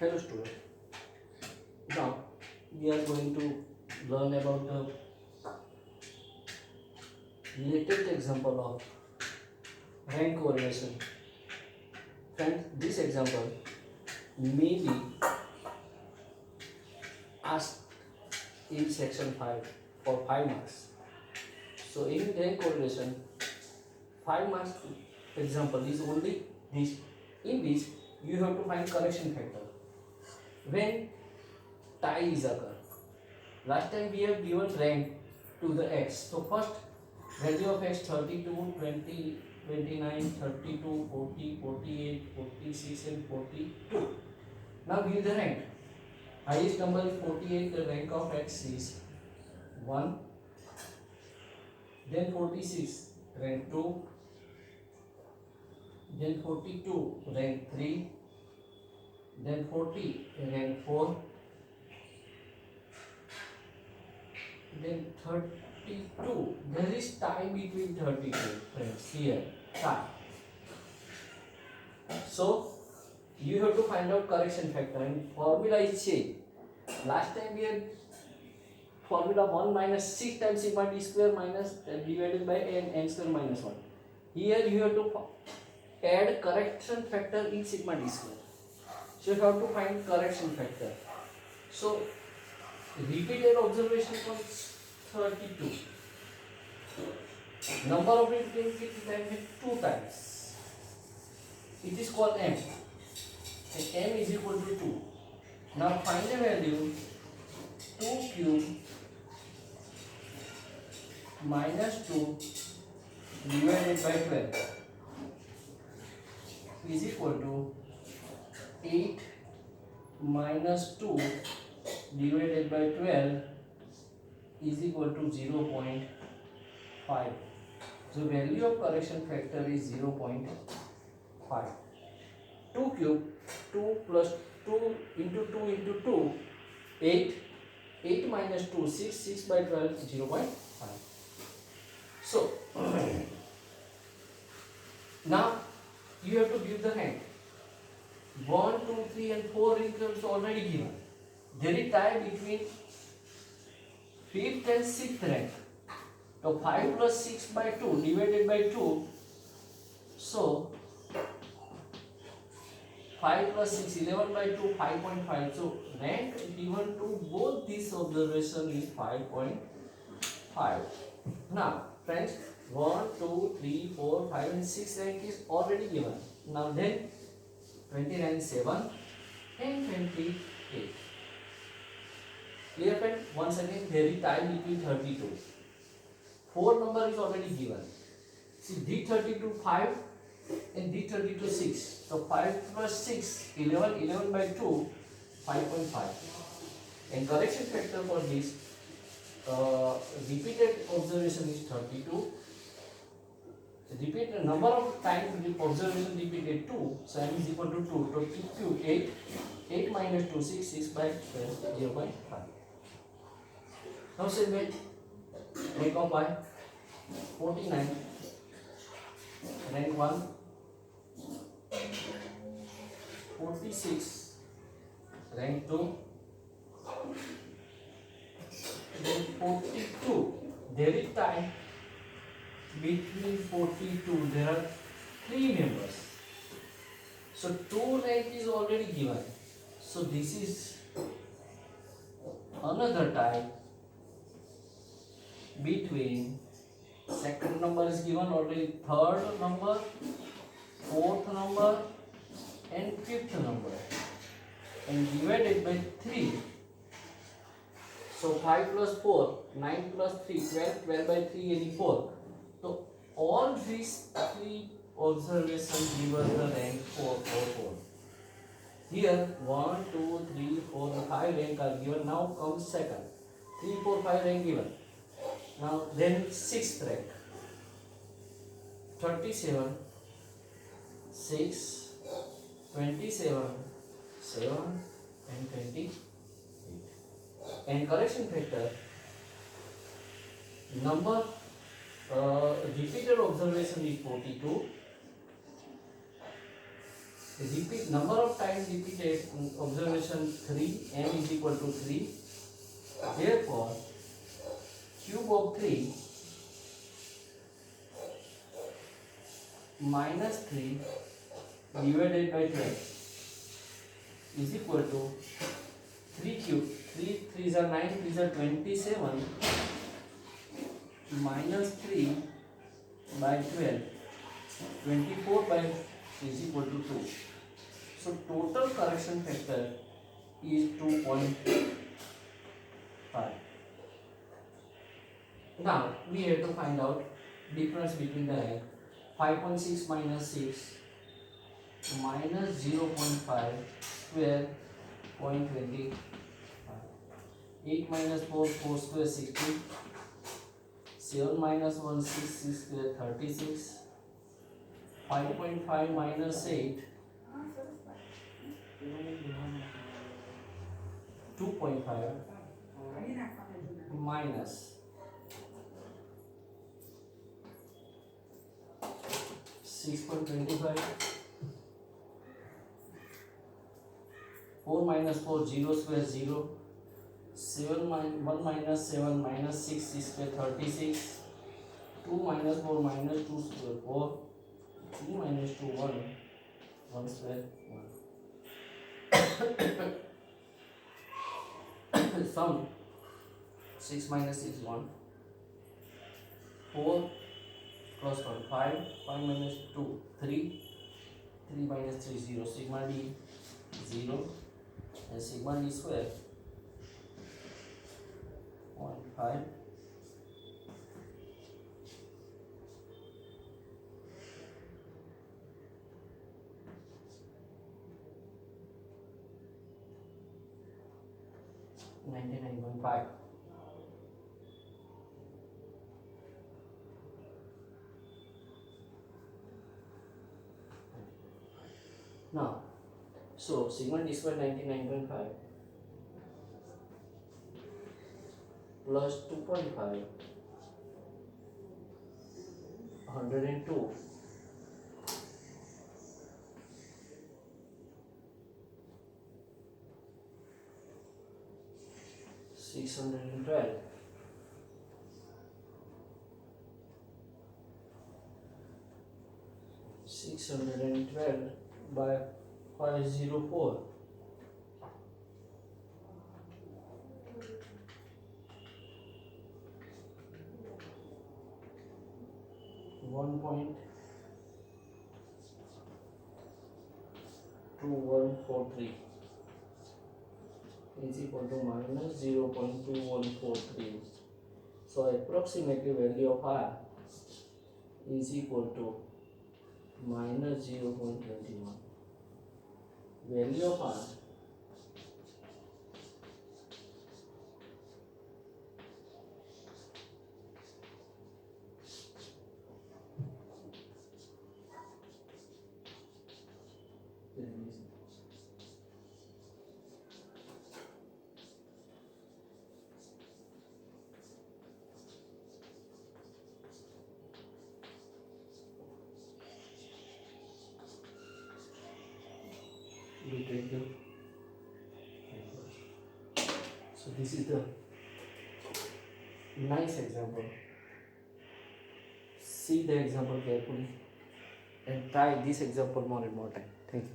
Hello student. Now we are going to learn about the latest example of rank correlation. Friends, this example may be asked in section 5 for 5 marks. So in rank correlation, 5 marks example is only this, in which you have to find correction factor when tie is occur. Last time we have given rank to the x. So first value of x 32, 20, 29, 32, 40, 48, 46 and 42. Now give the rank. Highest number is 48, the rank of x is 1. Then 46, rank 2. Then 42, rank 3. Then 40, rank 4. Then 32, there is tie between 32, friends, here, tie. So, you have to find out correction factor and formula is changed. Last time we had formula 1 minus 6 times sigma d square minus divided by n square minus 1. Here you have to add correction factor in sigma d square. So, you have to find correction factor. So, repeated observation comes 32. Number of repeated times is 2 times. It is called m. And m is equal to 2. Now find the value 2 cube minus 2 divided by 12 is equal to 8 minus 2 divided by 12 is equal to 0.5. So value of correction factor is 0.5. 2 cube, 2 plus 2 into 2 into 2, 8. 8 minus 2, 6. 6 by 12, 0.5. So now you have to give the rank. 1, 2, 3 and 4 is already given. There is tie between 5th and 6th rank. So 5 plus 6 by 2 divided by 2. So 5 plus 6, 11 by 2, 5.5. So rank given to both these observation is 5.5. Now friends, 1, 2, 3, 4, 5 and 6 rank is already given. Now then 29, 7 and 28. Clear friend? Once again there is tie between 32. 4 number is already given. See D32 5 and D32 6. So 5 plus 6, 11, 11 by 2, 5.5. And correction factor for this repeated observation is 32. Repeat number of times observation repeated 2. So m is equal to 2. So 2 cube 8. 8 minus 2, 6. 6 by 12, 0.5. Now say wait. Rank of y 49. Rank 1 46. Rank 2 then 42. There is time between 42. There are 3 members. So 2 rank is already given. So this is another type between second number is given already, third number, fourth number and fifth number and divided by 3. So 5 plus 4, 9 plus 3, 12, 12 by 3 and 4. So all these 3 observations give us the rank 4, 4, 4. Here 1, 2, 3, 4 and 5 rank are given. Now comes second. 3, 4, 5 rank given. Now then 6th rank. 37, 6, 27, 7 and 28. And correction factor, number repeated observation is 42. repeat number of times repeated observation 3, m is equal to 3. Therefore cube of 3 minus 3 divided by 12 is equal to 3 cube, 3 3s are 9, 3s are 27 minus 3 by 12, 24 by is equal to 2. So total correction factor is 2.5. Now we have to find out difference between the rank. 5.6 minus 6 minus 0.5 square 0.25. 8 minus 4 4 square 60. 7 minus 1 6 6 square 36. 5.5 minus 8 2.5 minus 6.25. 4 minus 4 0 square 0. 1 minus 7 minus 6 6 square 36. 2 minus 4 minus 2 square 4. 2 minus 2 1 1 square 1. Sum 6 minus 6 1. 4 plus 1 5. 5 minus 2 3. 3 minus 3 0. Sigma d 0 and sigma d square 0.5. $99.5. Now, so sigma d square 99.5 plus 2.5 102 612 612 by 504 1.2143 is equal to minus 0.2143. So approximately value of R is equal to minus 0.21. Value of R we take the so this is the nice example. See the example carefully and try this example more and more time. Thank you.